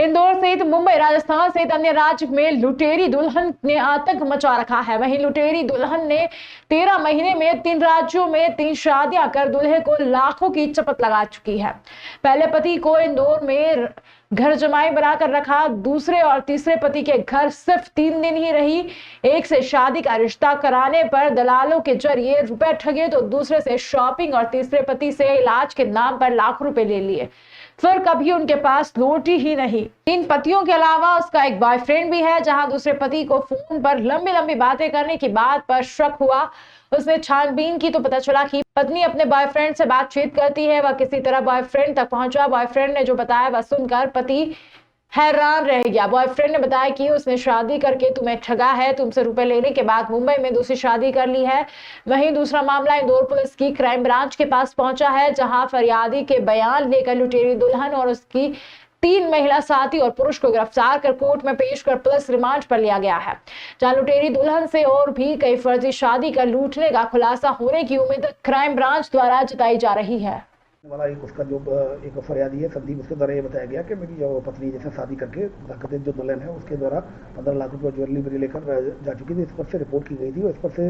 इंदौर सहित मुंबई, राजस्थान सहित अन्य राज्य में लुटेरी दुल्हन ने आतंक मचा रखा है। वहीं लुटेरी दुल्हन ने 13 महीने में 3 राज्यों में 3 शादियां कर दूल्हे को लाखों की चपत लगा चुकी है। पहले पति को इंदौर में घर जमाई बनाकर रखा, दूसरे और तीसरे पति के घर सिर्फ 3 दिन ही रही। एक से शादी का रिश्ता कराने पर दलालों के जरिए रुपए ठगे, तो दूसरे से शॉपिंग और तीसरे पति से इलाज के नाम पर लाखों रुपए ले लिए। फिर कभी उनके पास लौटी ही नहीं। 3 पतियों के अलावा उसका एक बॉयफ्रेंड भी है, जहां दूसरे पति को फोन पर लंबी लंबी बातें करने की बात पर शक हुआ। उसने छानबीन की तो पता चला कि पत्नी अपने बॉयफ्रेंड से बातचीत करती है। वह किसी तरह बॉयफ्रेंड तक पहुंचा। बॉयफ्रेंड ने जो बताया वह सुनकर पति हैरान रह गया। बॉयफ्रेंड ने बताया कि उसने शादी करके तुम्हें ठगा है, तुमसे रुपए लेने के बाद मुंबई में दूसरी शादी कर ली है। वहीं दूसरा मामला इंदौर पुलिस की क्राइम ब्रांच के पास पहुंचा है, जहां फरियादी के बयान लेकर लुटेरी दुल्हन और उसकी 3 महिला साथी और पुरुष को गिरफ्तार कर कोर्ट में पेश कर पुलिस रिमांड पर लिया गया है। जहां लुटेरी दुल्हन से और भी कई फर्जी शादी कर लूटने का खुलासा होने की उम्मीद क्राइम ब्रांच द्वारा जताई जा रही है। वाला एक उसका जो एक फरियादी है संदीप, उसके द्वारा ये बताया गया कि मेरी जो पत्नी जैसे शादी करके जो दुल्हन है उसके द्वारा 15 लाख रुपये ज्वेलरी मेरी लेकर जा चुकी थी। इस पर से रिपोर्ट की गई थी और इस पर से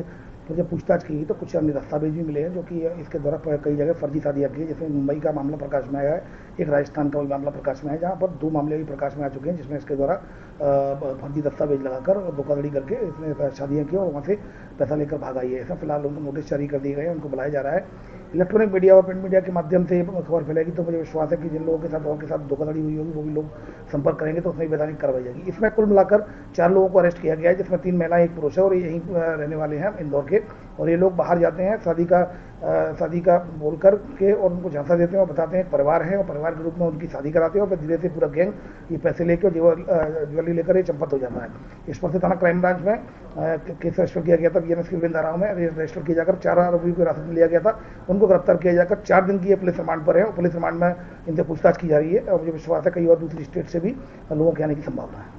मुझे पूछताछ की गई तो कुछ अन्य दस्तावेज भी मिले हैं जो कि इसके द्वारा कई जगह फर्जी शादियाँ की है। जैसे मुंबई का मामला प्रकाश में आया है, एक राजस्थान का मामला प्रकाश में है, जहाँ पर 2 मामले भी प्रकाश में आ चुके हैं, जिसमें इसके द्वारा फर्जी दस्तावेज लगाकर धोखाधड़ी करके इसने शादियाँ की और वहाँ से पैसा लेकर भाग आई है। ऐसा फिलहाल उनको नोटिस जारी कर दिए गए हैं, उनको बुलाया जा रहा है। इलेक्ट्रॉनिक मीडिया और प्रिंट मीडिया के माध्यम से खबर फैलेगी तो मुझे विश्वास है कि जिन लोगों के साथ धोखाधड़ी हुई होगी वो भी लोग संपर्क करेंगे तो उसमें वैधानिक कार्रवाई जाएगी। इसमें कुल मिलाकर 4 लोगों को अरेस्ट किया गया है, जिसमें 3 महिलाएं, 1 पुरुष है और यहीं रहने वाले हैं इंदौर के। और ये लोग बाहर जाते हैं शादी का बोलकर के और उनको झांसा देते हैं और बताते हैं परिवार है और परिवार के रूप में उनकी शादी कराते हैं और फिर धीरे से पूरा गैंग ये पैसे लेकर ज्वेलरी लेकर ये चंपत हो जाता है। इस पर से थाना क्राइम ब्रांच में केस रजिस्टर किया गया था। बीएमएस की विभिन्न धाराओं में रजिस्टर किया जाकर 4 आरोपियों को हिरासत में लिया गया था। उनको गिरफ्तार किया जाकर 4 दिन की ये पुलिस रिमांड पर है और पुलिस रिमांड में इनसे पूछताछ की जा रही है और मुझे विश्वास है कई और दूसरी स्टेट से भी लोगों के आने की संभावना है।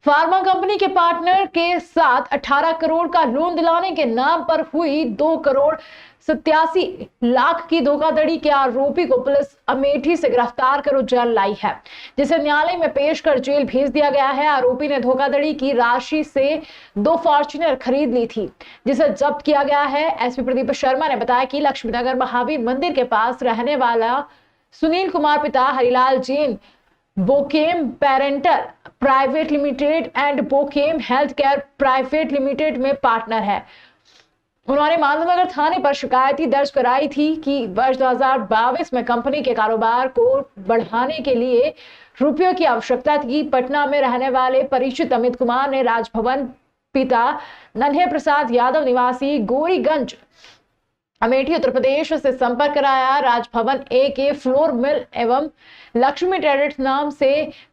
फार्मा कंपनी के पार्टनर के साथ 18 करोड़ का लोन दिलाने के नाम पर हुई 2 करोड़ 87 लाख की धोखाधड़ी के आरोपी को पुलिस अमेठी से गिरफ्तार कर जेल लाई है, जिसे न्यायालय में पेश कर जेल भेज दिया गया है। आरोपी ने धोखाधड़ी की राशि से 2 फॉर्च्यूनर खरीद ली थी, जिसे जब्त किया गया है। एसपी प्रदीप शर्मा ने बताया कि लक्ष्मीनगर महावीर मंदिर के पास रहने वाला सुनील कुमार पिता Harilal Jain Bochem parental private limited and Bochem health care private limited में पार्टनर है। उन्होंने माधवनगर थाने पर शिकायत दर्ज कराई थी कि वर्ष 2022 में कंपनी के कारोबार को बढ़ाने के लिए रुपयों की आवश्यकता थी। पटना में रहने वाले परिचित अमित कुमार ने राजभवन पिता नन्हे प्रसाद यादव निवासी गोरीगंज अमेठी उत्तर प्रदेश से संपर्क कराया। राजभवन ए के फ्लोर मिल एवं लक्ष्मी ट्रेडर्स नाम से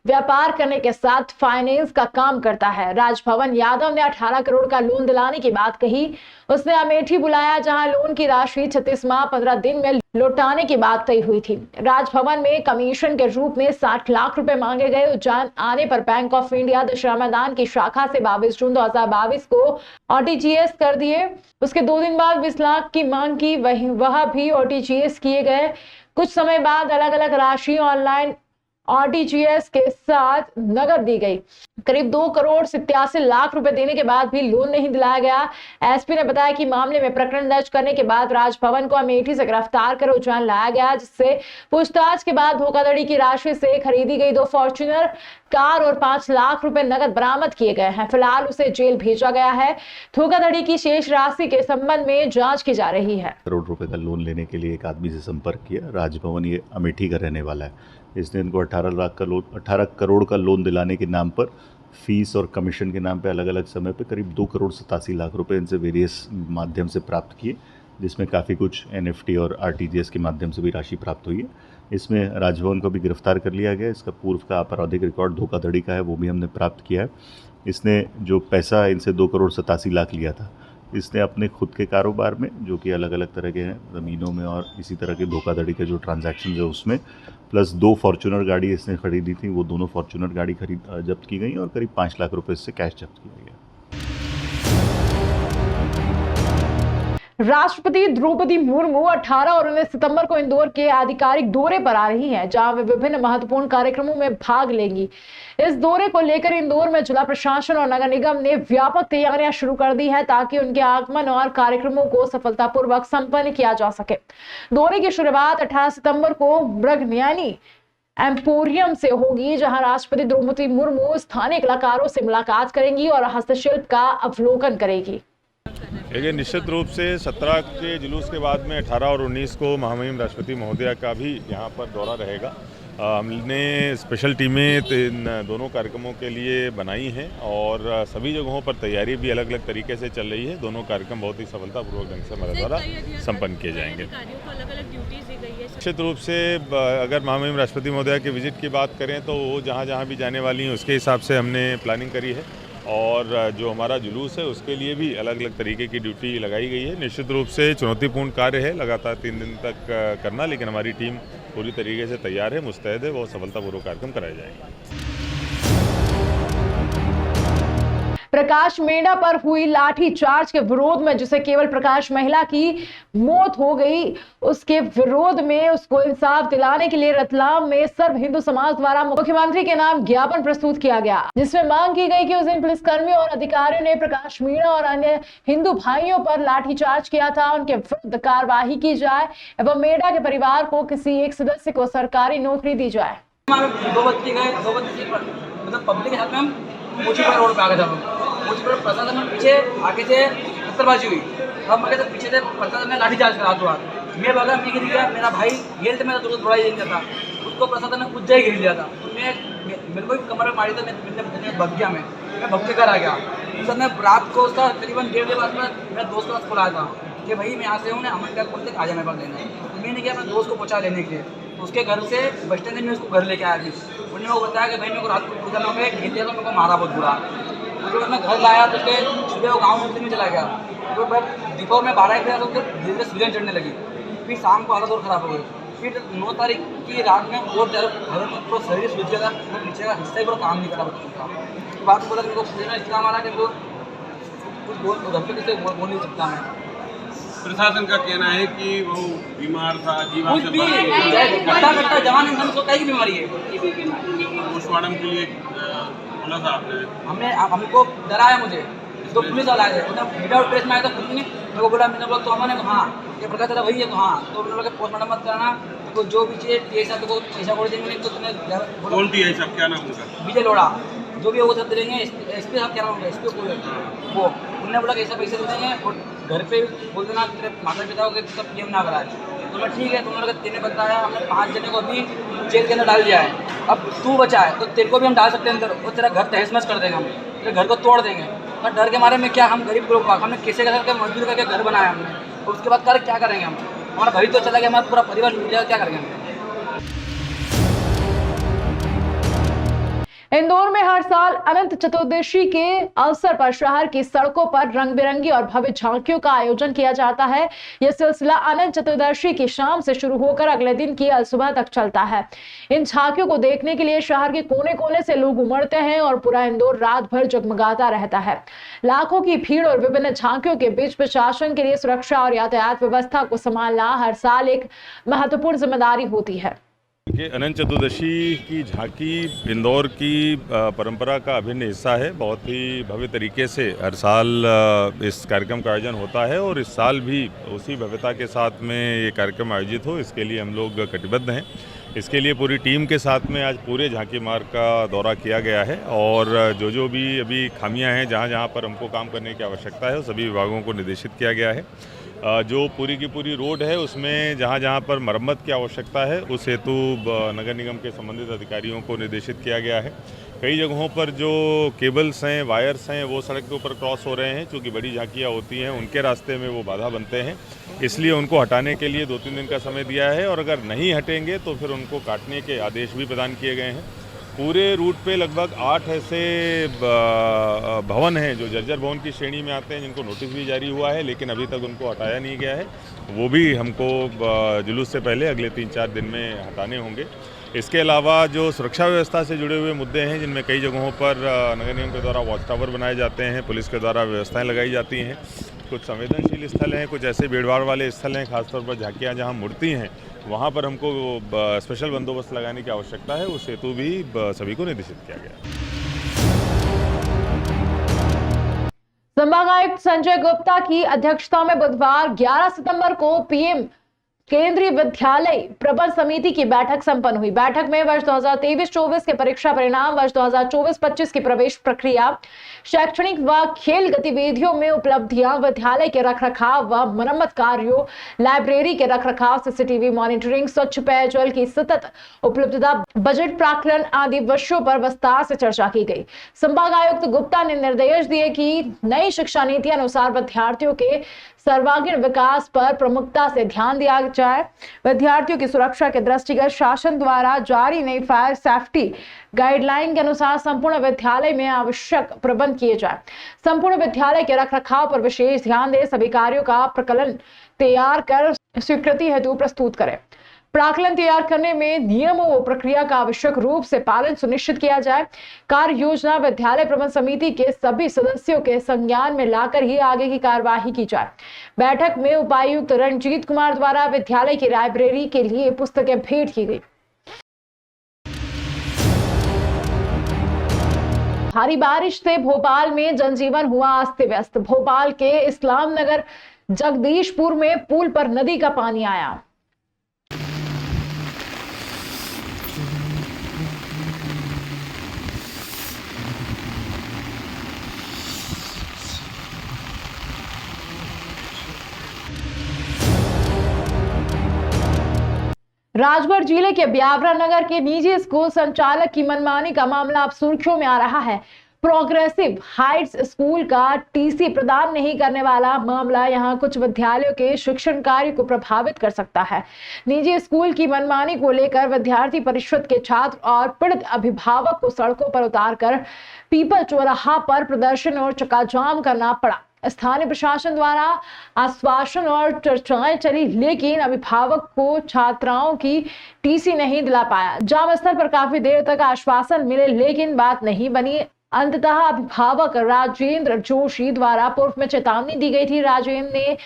व्यापार करने के साथ फाइनेंस का काम करता है। राजभवन यादव ने 18 करोड़ का लोन दिलाने की बात कही। उसने अमेठी बुलाया, जहां लोन की राशि 36 माह 15 दिन में लौटाने की बात तय हुई थी। राजभवन में कमीशन के रूप में 60 लाख रुपए मांगे गए। उज्जैन आने पर बैंक ऑफ इंडिया दशहरा मैदान की शाखा से 22 जून 2022 को आरटीजीएस कर दिए। उसके 2 दिन बाद 20 लाख की मांग की, वह भी आरटीजीएस किए गए। कुछ समय बाद अलग अलग राशि ऑनलाइन आरटीजीएस के साथ नगद दी गई। करीब 2 करोड़ 87 लाख रुपए देने के बाद भी लोन नहीं दिलाया गया। एसपी ने बताया कि मामले में प्रकरण दर्ज करने के बाद राजभवन को अमेठी से गिरफ्तार कर उज्जैन लाया गया, जिससे पूछताछ के बाद धोखाधड़ी की राशि से खरीदी गई 2 फॉर्च्यूनर कार और 5 लाख रुपए नगद बरामद किए गए हैं। फिलहाल उसे जेल भेजा गया है। धोखाधड़ी की शेष राशि के संबंध में जांच की जा रही है। करोड़ रुपए का लोन लेने के लिए एक आदमी से संपर्क किया। राजभवन ये अमेठी का रहने वाला है। इसने इनको 18 करोड़ का लोन दिलाने के नाम पर फीस और कमीशन के नाम पे अलग अलग समय पे करीब 2 करोड़ 87 लाख रुपए इनसे वेरियस माध्यम से प्राप्त किए, जिसमें काफ़ी कुछ एनएफटी और आरटीजीएस के माध्यम से भी राशि प्राप्त हुई है। इसमें राजभवन को भी गिरफ्तार कर लिया गया। इसका पूर्व का आपराधिक रिकॉर्ड धोखाधड़ी का है, वो भी हमने प्राप्त किया है। इसने जो पैसा इनसे 2 करोड़ 87 लाख लिया था, इसने अपने खुद के कारोबार में, जो कि अलग अलग तरह के हैं, ज़मीनों में और इसी तरह के धोखाधड़ी के जो ट्रांजैक्शन है उसमें, प्लस 2 फॉर्च्यूनर गाड़ी इसने खरीदी थी, वो दोनों फॉर्च्यूनर गाड़ी जब्त की गई और करीब 5 लाख रुपए इससे कैश जब्त किया गया। राष्ट्रपति द्रौपदी मुर्मू 18 और 19 सितंबर को इंदौर के आधिकारिक दौरे पर आ रही हैं, जहां वे विभिन्न महत्वपूर्ण कार्यक्रमों में भाग लेंगी। इस दौरे को लेकर इंदौर में जिला प्रशासन और नगर निगम ने व्यापक तैयारियां शुरू कर दी है, ताकि उनके आगमन और कार्यक्रमों को सफलतापूर्वक संपन्न किया जा सके। दौरे की शुरुआत 18 सितंबर को मृगनयनी एम्पोरियम से होगी, जहां राष्ट्रपति द्रौपदी मुर्मू स्थानीय कलाकारों से मुलाकात करेंगी और हस्तशिल्प का अवलोकन करेगी। देखिए, निश्चित रूप से 17 के जुलूस के बाद में 18 और 19 को महामहिम राष्ट्रपति महोदया का भी यहाँ पर दौरा रहेगा। हमने स्पेशल टीमें इन दोनों कार्यक्रमों के लिए बनाई हैं और सभी जगहों पर तैयारी भी अलग अलग तरीके से चल रही है। दोनों कार्यक्रम बहुत ही सफलतापूर्वक ढंग से हमारे द्वारा संपन्न किए जाएंगे। निश्चित रूप से अगर महामहिम राष्ट्रपति महोदया के विजिट की बात करें तो वो जहाँ जहाँ भी जाने वाली हैं उसके हिसाब से हमने प्लानिंग करी है और जो हमारा जुलूस है उसके लिए भी अलग अलग तरीके की ड्यूटी लगाई गई है। निश्चित रूप से चुनौतीपूर्ण कार्य है, लगातार 3 दिन तक करना, लेकिन हमारी टीम पूरी तरीके से तैयार है, मुस्तैद है, वो सफलतापूर्वक कार्यक्रम कराए जाएंगे। प्रकाश मेड़ा पर हुई लाठी चार्ज के विरोध में, जिसे केवल प्रकाश महिला की मौत हो गई, उसके विरोध में उसको इंसाफ दिलाने के लिए रतलाम में सर्व हिंदू समाज द्वारा मुख्यमंत्री के नाम ज्ञापन प्रस्तुत किया गया, जिसमें मांग की गई कि उस दिन पुलिसकर्मियों और अधिकारियों ने प्रकाश मेड़ा और अन्य हिंदू भाइयों पर लाठीचार्ज किया था, उनके विरुद्ध कार्रवाई की जाए एवं मेड़ा के परिवार को किसी एक सदस्य को सरकारी नौकरी दी जाए। मतलब पब्लिक के हाथ में हम मुझीपुर रोड पे आ गए थे। मुझीपुर प्रशासन में पीछे आगे से पत्थरबाजी हुई, हम आगे से पीछे से प्रशासन ने लाठीचार्ज करा। तो मैं बगल में गिर गया, मेरा भाई हेल्थ में तो थोड़ा ही था, उसको प्रशासन ने कुछ ही गिर लिया था। तो मैं मेरे को कमर में मारी था, मैं भग गया, मैं भग के घर आ गया। सर मैं रात को उसका करीबन 1:30 बजे बाद में मेरे दोस्त के पास बुलाया था कि भाई मैं यहाँ से हूँ, अमन का कौन तक आ जाए मेरे पास लेने। तो मैंने किया अपने दोस्त को पहुँचा लेने के लिए, तो उसके घर से बस स्टैंड से मैं उसको घर लेके आया। अभी उन्होंने वो बताया कि भाई मेरे को रात को उधर में घेर दिया, तो मेरे को मारा बहुत बुरा। उसके बाद मैं घर लाया तो उसके सुबह वो गाँव में चला गया। तो फिर दोपहर में 12 बजे तो धीरे धीरे सूजन चढ़ने लगी, फिर शाम को हालत और ख़राब हो गई। फिर 9 तारीख की रात में और ज़्यादा पूरा शरीर सूझ गया था, वो पीछे का हिस्सा ही पूरा काम नहीं करा उसका। तो बात बोला मेरे को इतना मारा कि वो कुछ घर पे किसी बोल नहीं सकता। मैं प्रशासन का कहना है कि वो बीमार था, जीवन से करता जवान इंसान को कई बीमारी है। पोस्टमार्टम के लिए बोला था आपने? हमको डराया मुझे, तो पुलिस वाला आए थे, विदाउट प्रेस में आया था, खुद ने मेरे को बोला, मैंने बोला तो हमने हाँ ये प्रकाश था वही है, तो हाँ तो उन्होंने बोला पोस्टमार्टम मत कराना, तो जो भी चीज़ ऐसा तो ऐसा बोल देंगे। तो तुम्हें कौन थी ऐसा, क्या नाम उनका? विजय लोड़ा, जो भी वो सब दे देंगे। एसपी साहब क्या नाम होगा, एसपी को वो उन्होंने बोला कि ऐसा पैसे दे देंगे और घर पे बोल देना तेरे माता पिता को कि सब क्लेम ना कराए। तो मैं ठीक है, तुमने तेने बताया, हमने 5 जने को अभी जेल के अंदर डाल दिया है। अब तू बचा है तो तेरे को भी हम डाल सकते हैं अंदर, और तेरा घर तहस नहस कर देंगे, हम तेरे घर को तोड़ देंगे। और डर के मारे में क्या, हम गरीब लोग हमने कैसे करके मजदूर करके घर बनाया हमने, और उसके बाद कर क्या करेंगे हम? हमारा घर तो चला गया, हमारा पूरा परिवार मिल जाएगा, क्या करेंगे हम? इंदौर में हर साल अनंत चतुर्दशी के अवसर पर शहर की सड़कों पर रंग बिरंगी और भव्य झांकियों का आयोजन किया जाता है। यह सिलसिला अनंत चतुर्दशी की शाम से शुरू होकर अगले दिन की सुबह तक चलता है। इन झांकियों को देखने के लिए शहर के कोने कोने से लोग उमड़ते हैं और पूरा इंदौर रात भर जगमगाता रहता है। लाखों की भीड़ और विभिन्न झांकियों के बीच प्रशासन के लिए सुरक्षा और यातायात व्यवस्था को संभालना हर साल एक महत्वपूर्ण जिम्मेदारी होती है। अनंत चतुर्दशी की झांकी इंदौर की परंपरा का अभिन्न हिस्सा है। बहुत ही भव्य तरीके से हर साल इस कार्यक्रम का आयोजन होता है और इस साल भी उसी भव्यता के साथ में ये कार्यक्रम आयोजित हो, इसके लिए हम लोग कटिबद्ध हैं। इसके लिए पूरी टीम के साथ में आज पूरे झांकी मार्ग का दौरा किया गया है और जो भी अभी खामियां हैं, जहां जहां पर हमको काम करने की आवश्यकता है, वो सभी विभागों को निर्देशित किया गया है। जो पूरी की पूरी रोड है उसमें जहाँ जहाँ पर मरम्मत की आवश्यकता है उस हेतु नगर निगम के संबंधित अधिकारियों को निर्देशित किया गया है। कई जगहों पर जो केबल्स हैं, वायर्स हैं, वो सड़क के ऊपर क्रॉस हो रहे हैं, क्योंकि बड़ी झांकियाँ होती हैं, उनके रास्ते में वो बाधा बनते हैं, इसलिए उनको हटाने के लिए 2-3 दिन का समय दिया है और अगर नहीं हटेंगे तो फिर उनको काटने के आदेश भी प्रदान किए गए हैं। पूरे रूट पे लगभग 8 ऐसे भवन हैं जो जर्जर भवन की श्रेणी में आते हैं, जिनको नोटिस भी जारी हुआ है, लेकिन अभी तक उनको हटाया नहीं गया है। वो भी हमको जुलूस से पहले अगले 3-4 दिन में हटाने होंगे। इसके अलावा जो सुरक्षा व्यवस्था से जुड़े हुए मुद्दे हैं, जिनमें कई जगहों पर नगर निगम के द्वारा वॉच टावर बनाए जाते हैं, पुलिस के द्वारा व्यवस्थाएं लगाई जाती हैं, कुछ संवेदनशील स्थल हैं, कुछ ऐसे भीड़भाड़ वाले स्थल हैं, खासतौर पर झांकियाँ जहाँ मुड़ती हैं, वहाँ पर हमको स्पेशल बंदोबस्त लगाने की आवश्यकता है। उस हेतु भी सभी को निर्देशित किया गया। संभाग आयुक्त संजय गुप्ता की अध्यक्षता में बुधवार 11 सितंबर को पीएम केंद्रीय विद्यालय प्रबंध समिति की बैठक संपन्न हुई। बैठक में वर्ष 2023-24 के परीक्षा परिणाम, वर्ष 2024-25 की प्रवेश प्रक्रिया, शैक्षणिक व खेल गतिविधियों में उपलब्धियां, विद्यालय के रखरखाव व मरम्मत कार्यों, लाइब्रेरी के रखरखाव, सीसीटीवी मॉनिटरिंग, स्वच्छ पेयजल की सतत उपलब्धता, बजट प्राक्कलन आदि विषयों पर विस्तार से चर्चा की गई। संभाग आयुक्त गुप्ता ने निर्देश दिए कि नई शिक्षा नीति अनुसार विद्यार्थियों के सर्वांगीण विकास पर प्रमुखता से ध्यान दिया जाए। विद्यार्थियों की सुरक्षा के दृष्टिगत शासन द्वारा जारी नई फायर सेफ्टी गाइडलाइन के अनुसार संपूर्ण विद्यालय में आवश्यक प्रबंध किए जाए। संपूर्ण विद्यालय के रखरखाव पर विशेष ध्यान दे, सभी कार्यों का प्रकलन तैयार कर स्वीकृति हेतु प्रस्तुत करें। प्राक्कलन तैयार करने में नियमों व प्रक्रिया का आवश्यक रूप से पालन सुनिश्चित किया जाए। कार्य योजना विद्यालय प्रबंध समिति के सभी सदस्यों के संज्ञान में लाकर ही आगे की कार्यवाही की जाए। बैठक में उपायुक्त रणजीत कुमार द्वारा विद्यालय की लाइब्रेरी के लिए पुस्तकें भेंट की गई। भारी बारिश से भोपाल में जनजीवन हुआ अस्त व्यस्त। भोपाल के इस्लाम नगर जगदीशपुर में पुल पर नदी का पानी आया। राजगढ़ जिले के ब्यावरा नगर के निजी स्कूल संचालक की मनमानी का मामला अब सुर्खियों में आ रहा है। प्रोग्रेसिव हाइट्स स्कूल का टीसी प्रदान नहीं करने वाला मामला यहां कुछ विद्यालयों के शिक्षण कार्य को प्रभावित कर सकता है। निजी स्कूल की मनमानी को लेकर विद्यार्थी परिषद के छात्र और पीड़ित अभिभावक को सड़कों पर उतारकर पीपल चौराहा पर प्रदर्शन और चक्काजाम करना पड़ा। स्थानीय प्रशासन द्वारा आश्वासन और चर्चाएं चली, लेकिन अभिभावक को छात्राओं की टीसी नहीं दिला पाया। जाम स्थल पर काफी देर तक आश्वासन मिले, लेकिन बात नहीं बनी। अंततः अभिभावक राजेंद्र जोशी द्वारा पूर्व में चेतावनी दी गई थी। राजेंद्र ने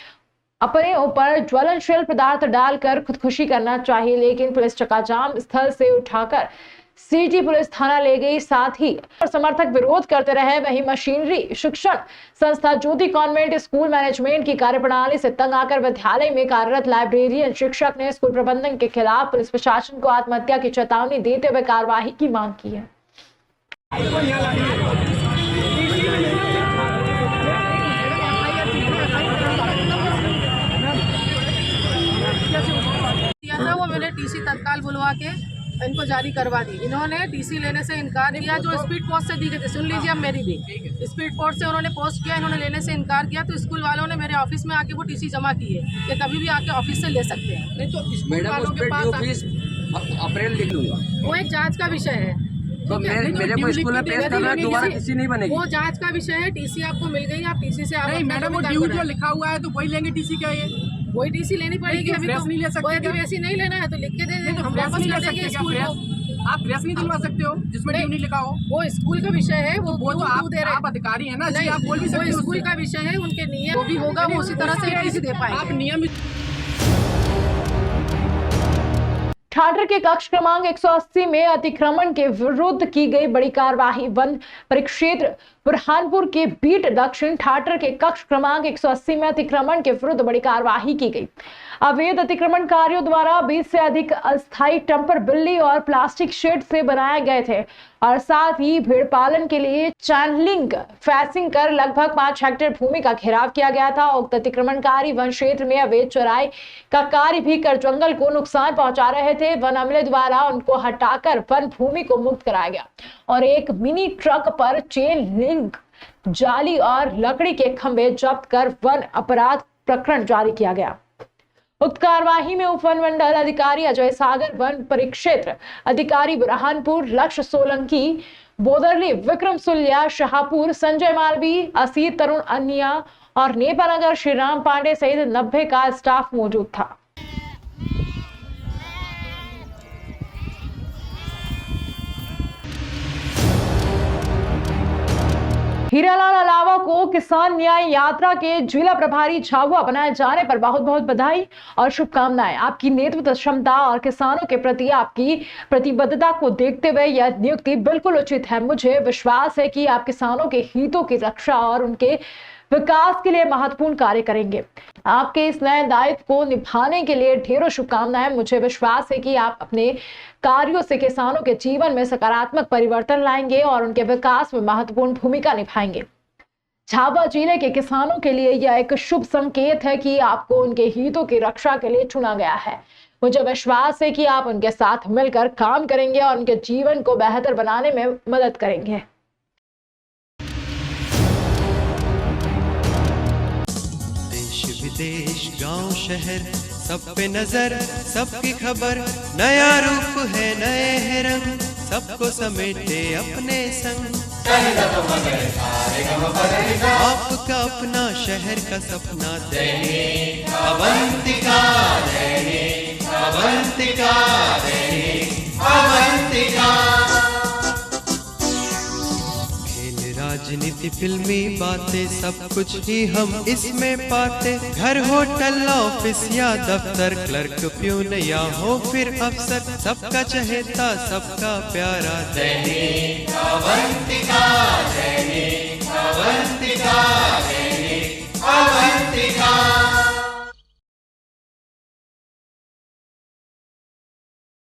अपने ऊपर ज्वलनशील पदार्थ डालकर खुदकुशी करना चाहिए, लेकिन पुलिस चक्काजाम स्थल से उठाकर सिटी पुलिस थाना ले गई। साथ ही समर्थक विरोध करते रहे। वहीं मशीनरी शिक्षण संस्था ज्योति कॉन्वेंट स्कूल मैनेजमेंट की कार्यप्रणाली से तंग आकर विद्यालय में कार्यरत लाइब्रेरियन शिक्षक ने स्कूल प्रबंधन के खिलाफ पुलिस प्रशासन को आत्महत्या की चेतावनी देते हुए कार्रवाई की मांग की है। वो मैंने टीसी तत्काल बुलवा के इनको जारी करवा दी। इन्होंने टीसी लेने से इनकार किया, जो स्पीड पोस्ट से दी गई थी। सुन लीजिए अब मेरी भी, स्पीड पोस्ट से उन्होंने पोस्ट किया, इन्होंने लेने से इनकार किया, तो स्कूल वालों ने मेरे ऑफिस में आके वो टीसी जमा की है कि कभी भी आके ऑफिस से ले सकते हैं। नहीं तो स्कूल वालों के पास अप्रैल लिख लूंगा, वो एक जांच का विषय है। तो मेरे को स्कूल में पेश करना, दोबारा टीसी नहीं बनेगी। वो जांच का विषय है। टीसी आपको मिल गई, आप टीसी से नहीं मैडम, वो ड्यू जो लिखा हुआ है तो वही लेंगे टीसी का, ये वही टीसी लेनी पड़ेगी। अभी तो नहीं ले सकते, वैसी नहीं लेना है तो लिख के दे देंगे, हम फ्रेश वापस नहीं कर ले देंगे सकते स्कूल क्या? को। आप प्रेस नहीं दिलवा सकते हो जिसमें ड्यू नहीं लिखा हो। वो स्कूल का विषय है, वो तो आप अधिकारी है ना, नहीं, आप बोल भी सकते वो हो। स्कूल का विषय है, उनके नियम वो भी होगा, वो उसी तरह से टीसी दे पाएंगे। आप नियम ठाटर के कक्ष क्रमांक 180 में अतिक्रमण के विरुद्ध की गई बड़ी कार्यवाही। वन परिक्षेत्र बुरहानपुर के बीट दक्षिण ठाटर के कक्ष क्रमांक 180 में अतिक्रमण के विरुद्ध बड़ी कार्यवाही की गई। अवैध अतिक्रमणकारियों द्वारा 20 से अधिक अस्थायी टम्पर बिल्ली और प्लास्टिक शेड से बनाए गए थे और साथ ही भेड़ पालन के लिए चैनलिंग फेंसिंग कर लगभग 5 हेक्टेयर भूमि का घेराव किया गया था। उक्त अतिक्रमणकारी वन क्षेत्र में अवैध चराई का कार्य भी कर जंगल को नुकसान पहुंचा रहे थे। वन अमले द्वारा उनको हटाकर वन भूमि को मुक्त कराया गया और एक मिनी ट्रक पर चेन लिंक जाली और लकड़ी के खंभे जब्त कर वन अपराध प्रकरण जारी किया गया। उक्त कार्यवाही में उप वन मंडल अधिकारी अजय सागर, वन परिक्षेत्र अधिकारी बुरहानपुर लक्ष्य सोलंकी, बोदरली विक्रम सुलिया, शाहपुर संजय मालवी, असीर तरुण अन्या और नेपानगर श्रीराम पांडे सहित 90 का स्टाफ मौजूद था। हीरालाल अलावा को किसान न्याय यात्रा के जिला प्रभारी झाबुआ बनाए जाने पर बहुत बहुत बधाई और शुभकामनाएं। आपकी नेतृत्व क्षमता और किसानों के प्रति आपकी प्रतिबद्धता को देखते हुए यह नियुक्ति बिल्कुल उचित है। मुझे विश्वास है कि आप किसानों के हितों की रक्षा और उनके विकास के लिए महत्वपूर्ण कार्य करेंगे। आपके इस नए दायित्व को निभाने के लिए ढेरों शुभकामनाएं। मुझे विश्वास है कि आप अपने कार्यों से किसानों के जीवन में सकारात्मक परिवर्तन लाएंगे और उनके विकास में महत्वपूर्ण भूमिका निभाएंगे। झाबुआ जिले के किसानों के लिए यह एक शुभ संकेत है कि आपको उनके हितों की रक्षा के लिए चुना गया है। मुझे विश्वास है कि आप उनके साथ मिलकर काम करेंगे और उनके जीवन को बेहतर बनाने में मदद करेंगे। विदेश गांव शहर सब पे नजर, सबकी खबर, नया रूप है नए है रंग, सबको समेटे अपने संग। आपका अपना शहर का सपना दैनिक अवंतिका, दैनिक अवंतिका, दैनिक अवंतिका। राजनीति फिल्मी बातें सब कुछ ही हम इसमें पाते। घर होटल ऑफिस या दफ्तर, क्लर्क प्यून या हो फिर अफसर, सबका चहेता सबका प्यारा दैनिक अवंतिका, दैनिक